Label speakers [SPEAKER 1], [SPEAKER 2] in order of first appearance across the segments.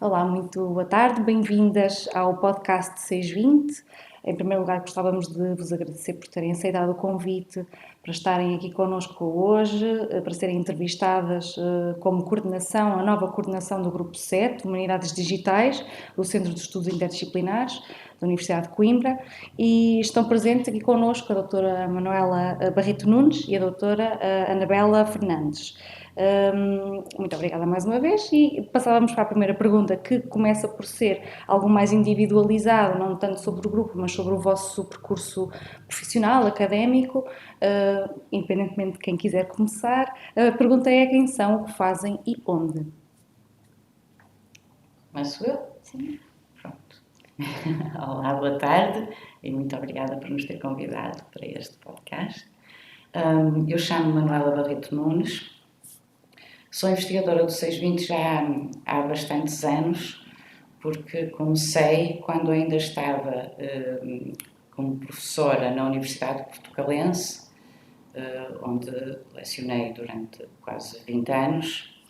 [SPEAKER 1] Olá, muito boa tarde, bem-vindas ao podcast 620. Em primeiro lugar, gostávamos de vos agradecer por terem aceitado o convite para estarem aqui connosco hoje, para serem entrevistadas como coordenação, a nova coordenação do Grupo 7, Humanidades Digitais, do Centro de Estudos Interdisciplinares da Universidade de Coimbra, e estão presentes aqui connosco a doutora Manuela Barreto Nunes e a doutora Anabela Fernandes. Muito obrigada mais uma vez e passávamos para a primeira pergunta, que começa por ser algo mais individualizado, não tanto sobre o grupo, mas sobre o vosso percurso profissional, académico, independentemente de quem quiser começar. A pergunta é quem são, o que fazem e onde?
[SPEAKER 2] Começo eu?
[SPEAKER 1] Sim.
[SPEAKER 2] Pronto. Olá, boa tarde e muito obrigada por nos ter convidado para este podcast. Eu chamo-me Manuela Barreto Nunes, sou investigadora do 620 já há bastantes anos, porque comecei quando ainda estava como professora na Universidade Portucalense, onde lecionei durante quase 20 anos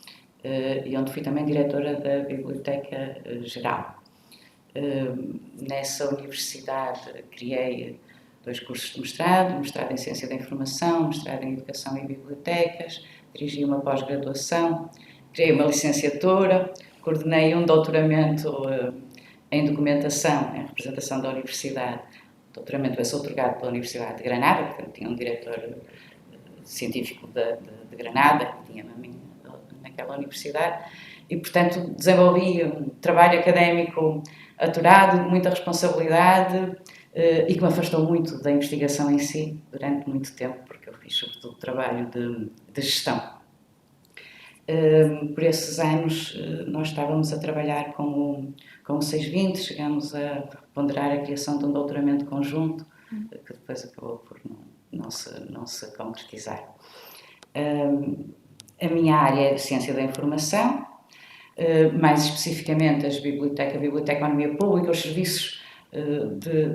[SPEAKER 2] e onde fui também diretora da Biblioteca Geral. Nessa universidade criei 2 cursos de mestrado em Ciência da Informação, mestrado em Educação e Bibliotecas, dirigi uma pós-graduação, criei uma licenciatura, coordenei um doutoramento em Documentação, em representação da Universidade. O doutoramento esse outorgado pela Universidade de Granada, portanto tinha um diretor científico de Granada, que tinha a minha naquela universidade, e portanto desenvolvi um trabalho académico aturado, de muita responsabilidade e que me afastou muito da investigação em si durante muito tempo, porque eu fiz sobretudo trabalho de gestão. Por esses anos nós estávamos a trabalhar com o 620, chegamos a ponderar a criação de um doutoramento conjunto, que depois acabou por não se concretizar. A minha área é Ciência da Informação, mais especificamente a biblioteconomia pública, os serviços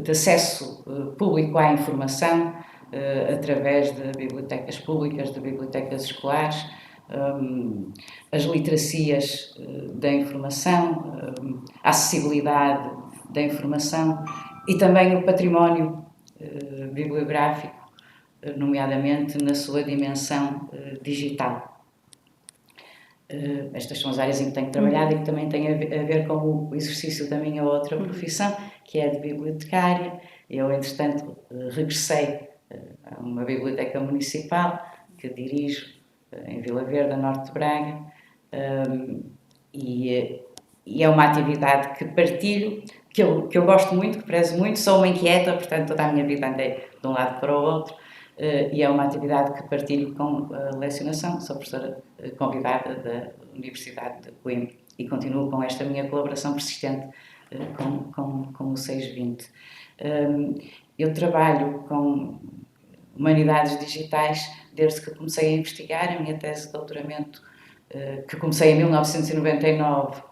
[SPEAKER 2] de acesso público à informação, através de bibliotecas públicas, de bibliotecas escolares, as literacias da informação, a acessibilidade da informação e também o património bibliográfico, nomeadamente na sua dimensão digital. Estas são as áreas em que tenho trabalhado e que também têm a ver com o exercício da minha outra profissão, que é de bibliotecária. Eu, entretanto, regressei a uma biblioteca municipal que dirijo em Vila Verde, a norte de Braga, e é uma atividade que partilho, que eu gosto muito, que prezo muito, sou uma inquieta, portanto toda a minha vida andei de um lado para o outro, e é uma atividade que partilho com a lecionação. Sou professora convidada da Universidade de Coimbra e continuo com esta minha colaboração persistente com o 620. Eu trabalho com humanidades digitais desde que comecei a investigar. A minha tese de doutoramento, que comecei em 1999,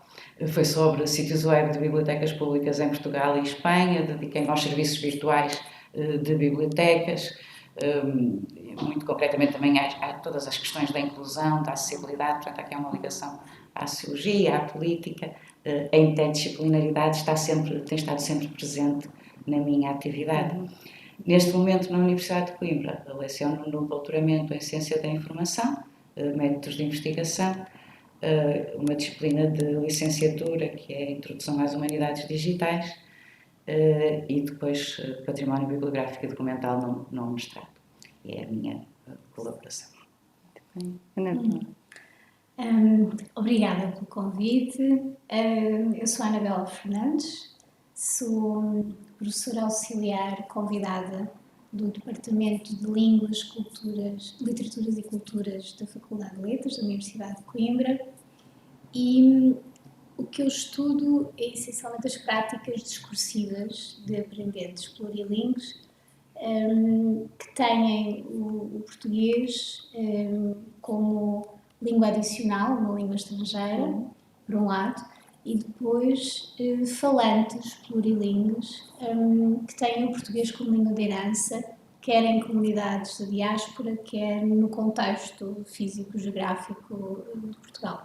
[SPEAKER 2] foi sobre sítios web de bibliotecas públicas em Portugal e Espanha. Dediquei-me aos serviços virtuais de bibliotecas, muito concretamente também a todas as questões da inclusão, da acessibilidade. Portanto, aqui há uma ligação à sociologia, à política. A interdisciplinaridade tem estado sempre presente na minha atividade. Neste momento, na Universidade de Coimbra, leciono no doutoramento em Ciência da Informação, métodos de investigação, uma disciplina de licenciatura que é a Introdução às Humanidades Digitais, e depois Património Bibliográfico e Documental no mestrado. E é a minha colaboração.
[SPEAKER 3] Obrigada pelo convite. Eu sou a Anabela Fernandes, sou professora auxiliar convidada do Departamento de Línguas, Literaturas e Culturas da Faculdade de Letras da Universidade de Coimbra, e o que eu estudo é essencialmente as práticas discursivas de aprendentes plurilingües que têm o português como língua adicional, uma língua estrangeira, por um lado, e depois falantes plurilingües que têm o português como língua de herança, quer em comunidades da diáspora, quer no contexto físico-geográfico de Portugal.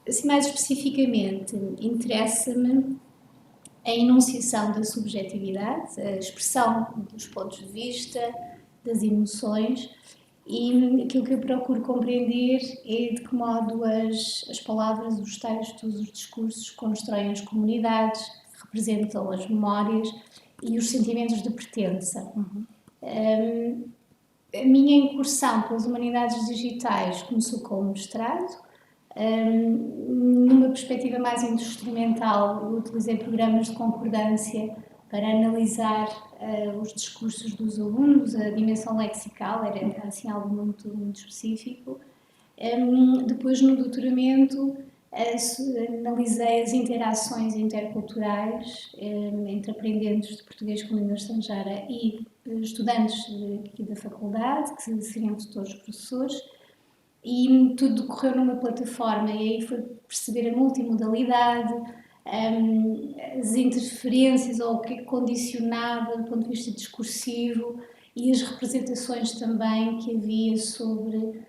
[SPEAKER 3] assim, mais especificamente, interessa-me a enunciação da subjetividade, a expressão dos pontos de vista, das emoções, e aquilo que eu procuro compreender é de que modo as palavras, os textos, os discursos constroem as comunidades, representam as memórias e os sentimentos de pertença. A minha incursão pelas humanidades digitais começou com o mestrado. Numa perspectiva mais instrumental, eu utilizei programas de concordância para analisar os discursos dos alunos, a dimensão lexical, era assim algo muito, muito específico. Depois, no doutoramento, analisei as interações interculturais entre aprendentes de português como língua estrangeira e estudantes aqui da faculdade, que seriam tutores professores, e tudo decorreu numa plataforma, e aí foi perceber a multimodalidade, as interferências ou o que condicionava do ponto de vista discursivo e as representações também que havia sobre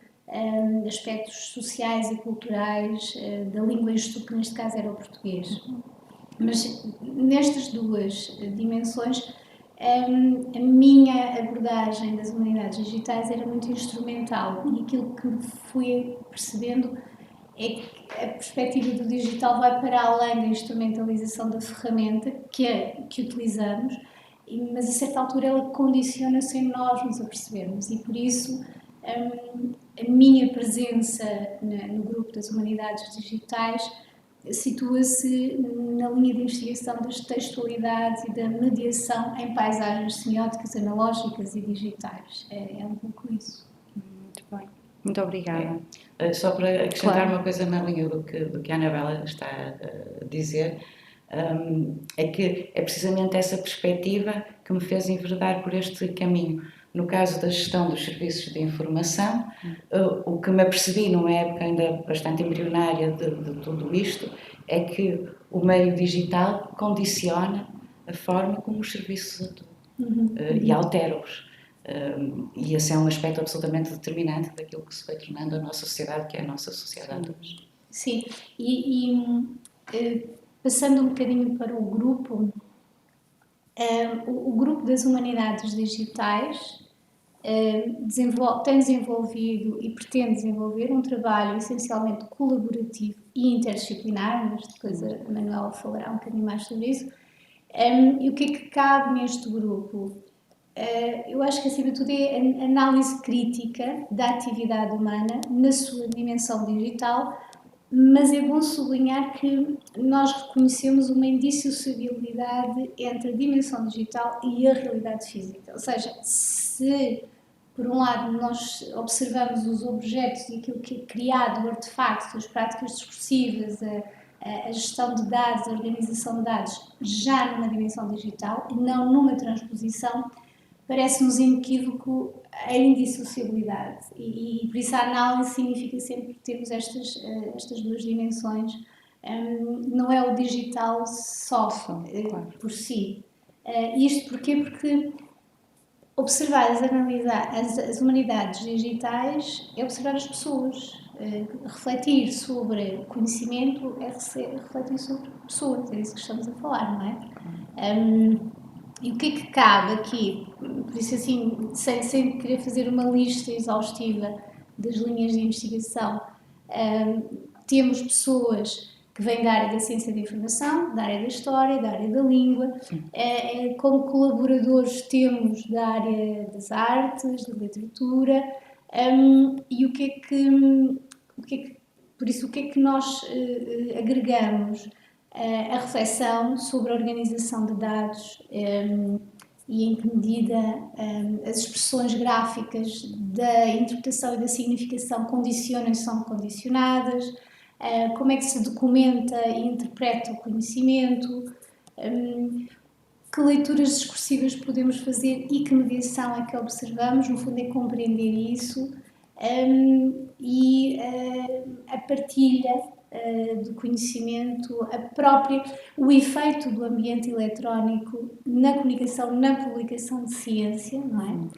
[SPEAKER 3] aspectos sociais e culturais da língua, que neste caso era o português. Mas nestas duas dimensões, a minha abordagem das humanidades digitais era muito instrumental, e aquilo que fui percebendo é que a perspectiva do digital vai para além da instrumentalização da ferramenta que utilizamos, mas a certa altura ela condiciona sem nós nos apercebermos, e por isso a minha presença no grupo das humanidades digitais situa-se na linha de investigação das textualidades e da mediação em paisagens semióticas, analógicas e digitais. É um pouco isso.
[SPEAKER 1] Muito bem. Muito obrigada.
[SPEAKER 2] Só para acrescentar
[SPEAKER 1] Claro.
[SPEAKER 2] uma coisa na linha do que a Anabela está a dizer, é que é precisamente essa perspectiva que me fez enverdar por este caminho. No caso da gestão dos serviços de informação, o que me apercebi numa época ainda bastante embrionária de tudo isto é que o meio digital condiciona a forma como os serviços atuam e altera-os. E esse é um aspecto absolutamente determinante daquilo que se foi tornando a nossa sociedade, que é a nossa sociedade hoje.
[SPEAKER 3] Sim, passando um bocadinho para o grupo, o grupo das humanidades digitais tem desenvolvido e pretende desenvolver um trabalho essencialmente colaborativo e interdisciplinar, mas depois a Manuela falará um bocadinho mais sobre isso. E o que é que cabe neste grupo? Eu acho que, acima de tudo, é a análise crítica da atividade humana na sua dimensão digital, mas é bom sublinhar que nós reconhecemos uma indissociabilidade entre a dimensão digital e a realidade física. Ou seja, se por um lado nós observamos os objetos e aquilo que é criado, o artefacto, as práticas discursivas, a gestão de dados, a organização de dados, já numa dimensão digital e não numa transposição, parece-nos inequívoco a indissociabilidade, e por isso a análise significa sempre termos estas duas dimensões. Não é o digital só claro, por si. Isto porquê? Porque observar, analisar as humanidades digitais é observar as pessoas. Refletir sobre o conhecimento é refletir sobre pessoas, é isso que estamos a falar, não é? E o que é que cabe aqui? Por isso, assim, sem querer fazer uma lista exaustiva das linhas de investigação, temos pessoas que vêm da área da ciência da informação, da área da história, da área da língua. Como colaboradores temos da área das artes, da literatura. E o que é que por isso, o que é que nós agregamos? A reflexão sobre a organização de dados e em que medida as expressões gráficas da interpretação e da significação condicionam e são condicionadas, como é que se documenta e interpreta o conhecimento, que leituras discursivas podemos fazer e que mediação é que observamos, no fundo é compreender isso, e a partilha do conhecimento, o efeito do ambiente eletrónico na comunicação, na publicação de ciência, não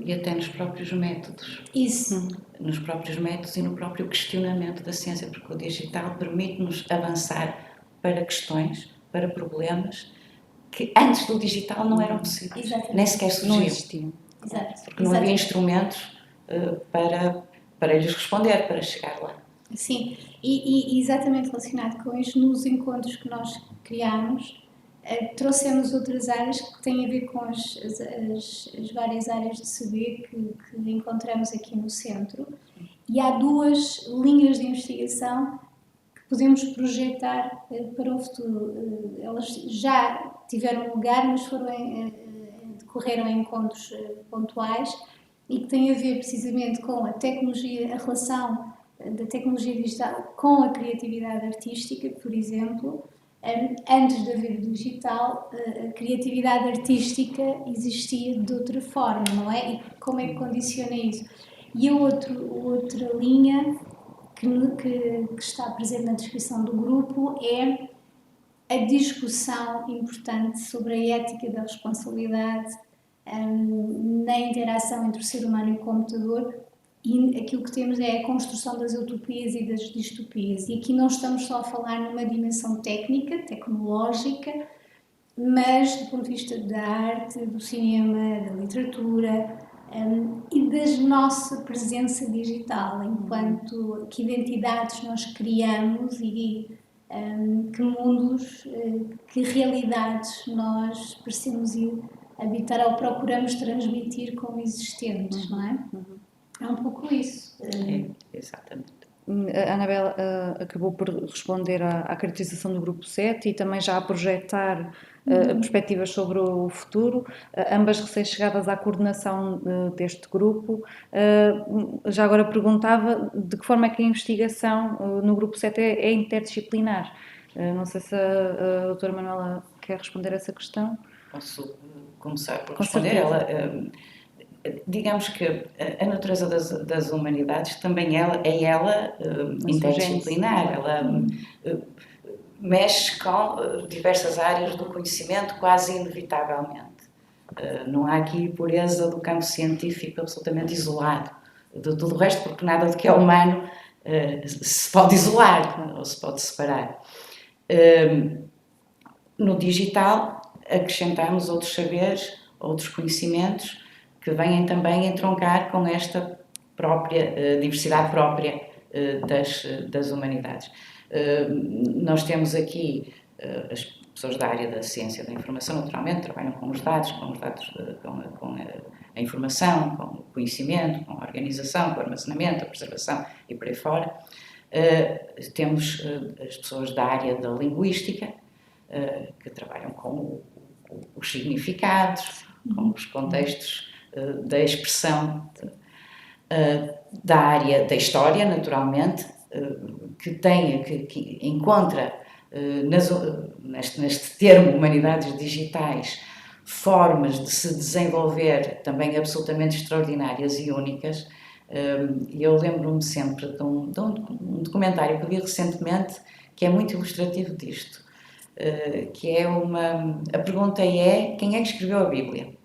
[SPEAKER 2] E até nos próprios métodos.
[SPEAKER 3] Isso.
[SPEAKER 2] Nos próprios métodos e no próprio questionamento da ciência, porque o digital permite-nos avançar para questões, para problemas que antes do digital não eram possíveis.
[SPEAKER 3] Exatamente.
[SPEAKER 2] Nem sequer surgiam.
[SPEAKER 1] Não existiam.
[SPEAKER 3] Exato.
[SPEAKER 2] Porque não havia instrumentos para lhes responder, para chegar lá.
[SPEAKER 3] Sim, e exatamente relacionado com isto, nos encontros que nós criámos, trouxemos outras áreas que têm a ver com as várias áreas de saber que encontramos aqui no centro. E há duas linhas de investigação que podemos projetar para o futuro. Elas já tiveram lugar, mas decorreram em encontros pontuais e que têm a ver precisamente com a tecnologia, a relação da tecnologia digital com a criatividade artística, por exemplo. Antes de haver o digital, a criatividade artística existia de outra forma, não é? E como é que condiciona isso? E a outra linha que está presente na descrição do grupo é a discussão importante sobre a ética da responsabilidade na interação entre o ser humano e o computador, e aquilo que temos é a construção das utopias e das distopias. E aqui não estamos só a falar numa dimensão técnica, tecnológica, mas do ponto de vista da arte, do cinema, da literatura e da nossa presença digital, enquanto que identidades nós criamos e que mundos, que realidades nós parecemos ir habitar ou procuramos transmitir como existentes, não é? É um pouco isso.
[SPEAKER 2] Exatamente.
[SPEAKER 1] A Anabela acabou por responder à caracterização do grupo 7 e também já a projetar perspectivas sobre o futuro, ambas recém-chegadas à coordenação deste grupo. Já agora perguntava de que forma é que a investigação no grupo 7 é interdisciplinar. Não sei se a doutora Manuela quer responder a essa questão.
[SPEAKER 2] Posso começar por responder? Digamos que a natureza das humanidades também é ela interdisciplinar. Ela mexe com diversas áreas do conhecimento quase inevitavelmente. Não há aqui pureza do campo científico absolutamente isolado de tudo o resto, porque nada do que é humano se pode isolar ou se pode separar. No digital acrescentamos outros saberes, outros conhecimentos que vêm também entroncar com esta própria diversidade própria das humanidades. Nós temos aqui as pessoas da área da ciência da informação, naturalmente, trabalham com os dados, com a informação, com o conhecimento, com a organização, com o armazenamento, a preservação e por aí fora. Temos as pessoas da área da linguística, que trabalham com os significados, com os contextos da expressão, da área da história, naturalmente, que encontra neste termo humanidades digitais formas de se desenvolver também absolutamente extraordinárias e únicas. E eu lembro-me sempre de um documentário que vi recentemente que é muito ilustrativo disto, que é a pergunta é: quem é que escreveu a Bíblia?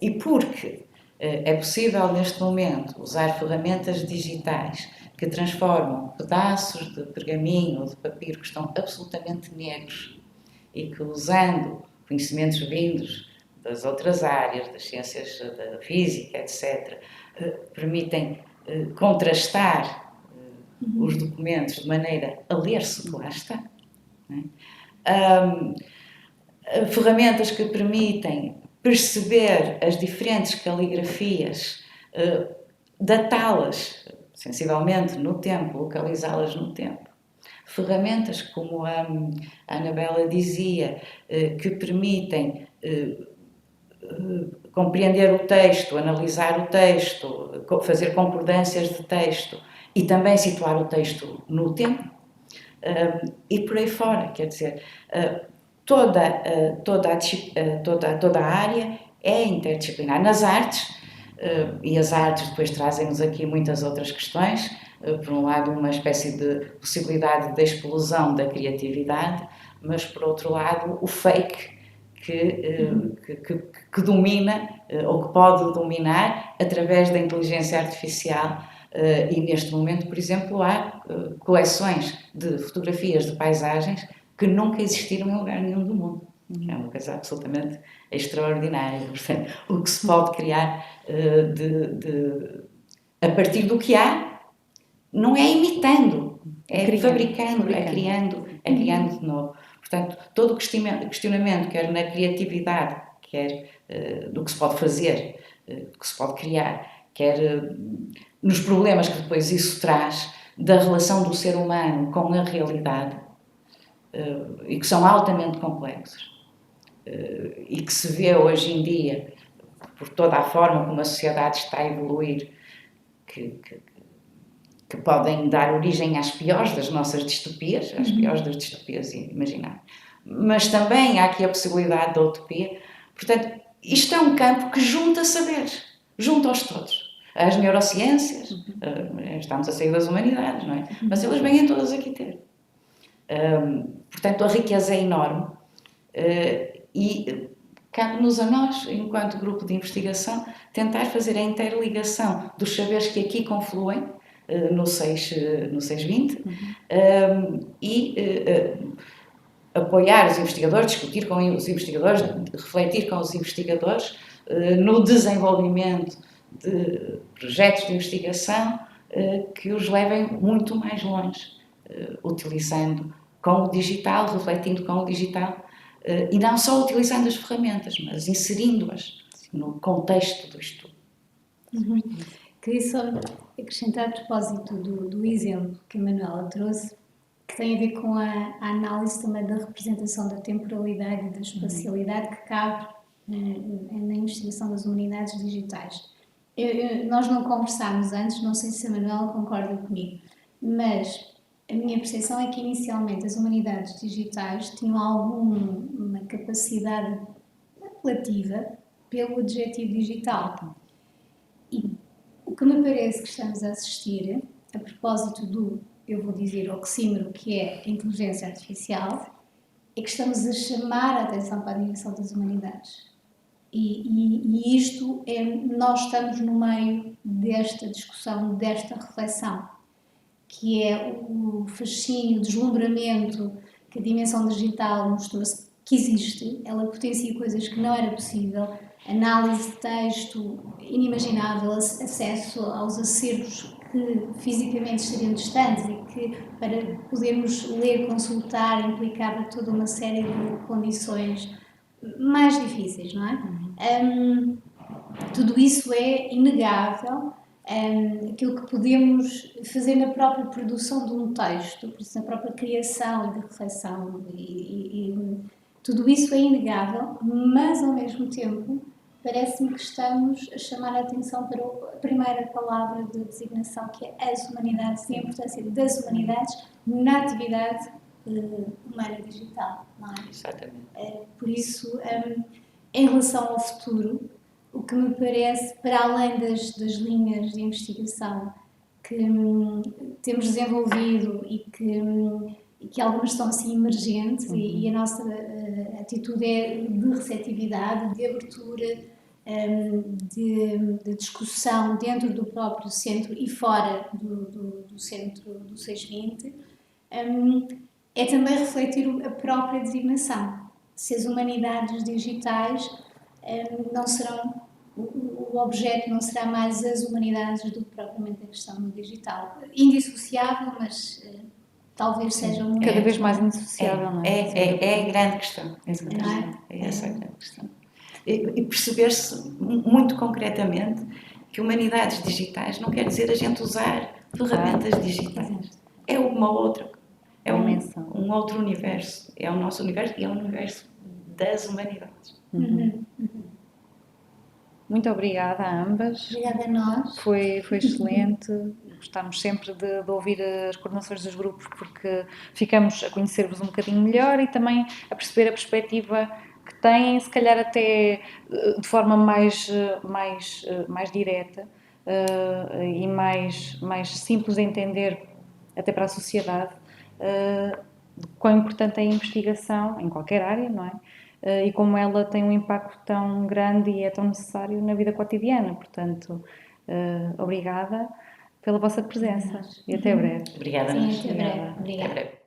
[SPEAKER 2] E porque é possível neste momento usar ferramentas digitais que transformam pedaços de pergaminho ou de papiro que estão absolutamente negros e que, usando conhecimentos vindos das outras áreas, das ciências da física, etc., permitem contrastar os documentos de maneira a ler-se o que lá está. Não é? Ferramentas que permitem perceber as diferentes caligrafias, datá-las sensivelmente no tempo, localizá-las no tempo. Ferramentas, como a Anabela dizia, que permitem compreender o texto, analisar o texto, fazer concordâncias de texto e também situar o texto no tempo, e por aí fora, quer dizer, toda a área é interdisciplinar. Nas artes, e as artes depois trazem-nos aqui muitas outras questões, por um lado uma espécie de possibilidade de explosão da criatividade, mas por outro lado o fake, que domina ou que pode dominar através da inteligência artificial. E neste momento, por exemplo, há coleções de fotografias de paisagens que nunca existiram em lugar nenhum do mundo. É uma coisa absolutamente extraordinária. Portanto, o que se pode criar a partir do que há, não é imitando, é fabricando, é criando de novo. Portanto, todo o questionamento, quer na criatividade, quer do que se pode fazer, do que se pode criar, quer nos problemas que depois isso traz, da relação do ser humano com a realidade, e que são altamente complexos, e que se vê hoje em dia, por toda a forma como a sociedade está a evoluir, que podem dar origem às piores das nossas distopias, às piores das distopias imaginárias. Mas também há aqui a possibilidade da utopia. Portanto, isto é um campo que junta saberes, junta-os todos. As neurociências, estamos a sair das humanidades, não é? Mas elas vêm todas aqui ter. Portanto, a riqueza é enorme e cabe-nos a nós, enquanto grupo de investigação, tentar fazer a interligação dos saberes que aqui confluem no 620 e apoiar os investigadores, discutir com os investigadores, refletir com os investigadores no desenvolvimento de projetos de investigação que os levem muito mais longe, utilizando com o digital, refletindo com o digital, e não só utilizando as ferramentas, mas inserindo-as no contexto do estudo.
[SPEAKER 3] Queria só acrescentar a propósito do exemplo que a Manuela trouxe, que tem a ver com a análise também da representação da temporalidade e da espacialidade que cabe na investigação das humanidades digitais. Nós não conversámos antes, não sei se a Manuela concorda comigo, mas a minha percepção é que inicialmente as humanidades digitais tinham alguma capacidade apelativa pelo adjetivo digital. E o que me parece que estamos a assistir, a propósito do, eu vou dizer, oxímoro que é a inteligência artificial, é que estamos a chamar a atenção para a dimensão das humanidades. E isto é, nós estamos no meio desta discussão, desta reflexão, que é o fascínio, o deslumbramento que a dimensão digital mostrou-se que existe, ela potencia coisas que não era possível, análise de texto inimaginável, acesso aos acervos que fisicamente estariam distantes e que para podermos ler, consultar, implicava toda uma série de condições mais difíceis, não é? Tudo isso é inegável. Aquilo que podemos fazer na própria produção de um texto, por isso na própria criação e de reflexão, e tudo isso é inegável, mas ao mesmo tempo parece-me que estamos a chamar a atenção para a primeira palavra de designação, que é as humanidades e a importância das humanidades na atividade humana digital, não é?
[SPEAKER 2] Exatamente.
[SPEAKER 3] Por isso, em relação ao futuro, o que me parece, para além das linhas de investigação que temos desenvolvido e que algumas estão assim emergentes, e a nossa atitude é de receptividade, de abertura, de discussão dentro do próprio centro e fora do centro do 620, é também refletir a própria designação. Se as humanidades digitais não serão, o objeto não será mais as humanidades do que propriamente a questão do digital. Indissociável, mas talvez seja um...
[SPEAKER 1] Cada vez mais indissociável, não é?
[SPEAKER 2] É a grande questão. Exatamente. É essa a grande questão. E perceber-se muito concretamente que humanidades digitais não quer dizer a gente usar ferramentas digitais. É uma outra, é um outro universo. É o nosso universo e é o universo das humanidades.
[SPEAKER 1] Muito obrigada a ambas.
[SPEAKER 3] Obrigada a nós.
[SPEAKER 1] Foi excelente. Gostamos sempre de ouvir as coordenações dos grupos, porque ficamos a conhecer-vos um bocadinho melhor e também a perceber a perspectiva que têm, se calhar até de forma mais direta e mais simples de entender até para a sociedade, quão importante é a investigação em qualquer área, não é? e como ela tem um impacto tão grande e é tão necessário na vida cotidiana. Portanto, obrigada pela vossa presença e até breve.
[SPEAKER 2] Obrigada,
[SPEAKER 3] Sim,
[SPEAKER 2] nós.
[SPEAKER 3] até breve.
[SPEAKER 2] Até
[SPEAKER 3] Obrigada.
[SPEAKER 2] breve.